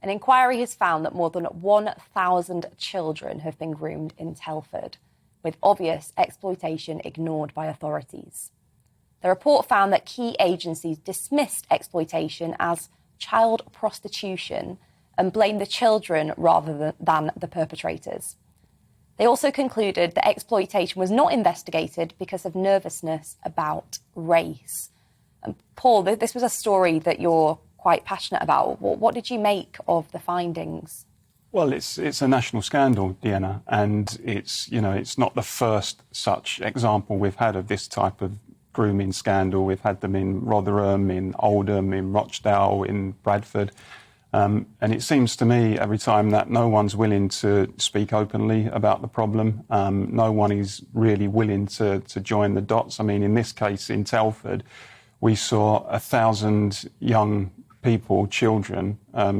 An inquiry has found that more than 1,000 children have been groomed in Telford, with obvious exploitation ignored by authorities. The report found that key agencies dismissed exploitation as child prostitution and blamed the children rather than the perpetrators. They also concluded that exploitation was not investigated because of nervousness about race. And Paul, this was a story that you're quite passionate about. What did you make of the findings? Well, it's a national scandal, Deanna, and it's not the first such example we've had of this type of grooming scandal. We've had them in Rotherham, in Oldham, in Rochdale, in Bradford. And it seems to me every time that no one's willing to speak openly about the problem. No one is really willing to join the dots. I mean, in this case, in Telford, we saw 1,000 young people, children,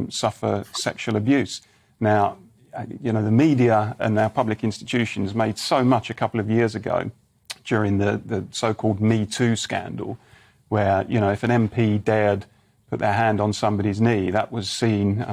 suffer sexual abuse. Now, the media and our public institutions made so much a couple of years ago during the so-called Me Too scandal, where, if an MP dared put their hand on somebody's knee, that was seen,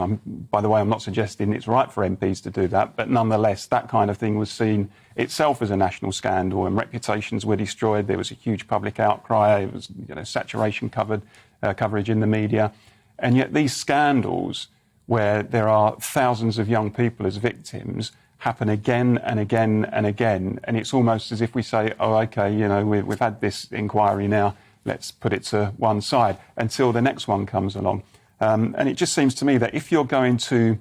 by the way, I'm not suggesting it's right for MPs to do that, but nonetheless, that kind of thing was seen itself as a national scandal, and reputations were destroyed. There was a huge public outcry. It was, saturation coverage in the media. And yet these scandals, where there are thousands of young people as victims, happen again and again and again. And it's almost as if we say, oh, OK, we've had this inquiry now, let's put it to one side until the next one comes along. And it just seems to me that if you're going to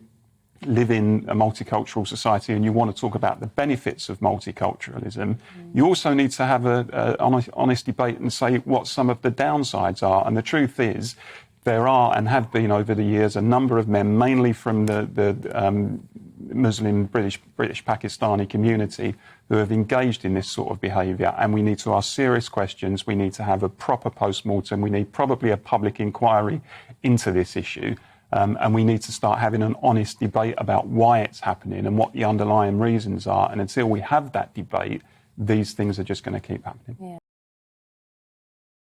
live in a multicultural society and you want to talk about the benefits of multiculturalism, you also need to have an honest debate and say what some of the downsides are. And the truth is, there are and have been over the years a number of men, mainly from the Muslim British Pakistani community, who have engaged in this sort of behaviour. And we need to ask serious questions. We need to have a proper post-mortem. We need probably a public inquiry into this issue. And we need to start having an honest debate about why it's happening and what the underlying reasons are. And until we have that debate, these things are just going to keep happening. Yeah.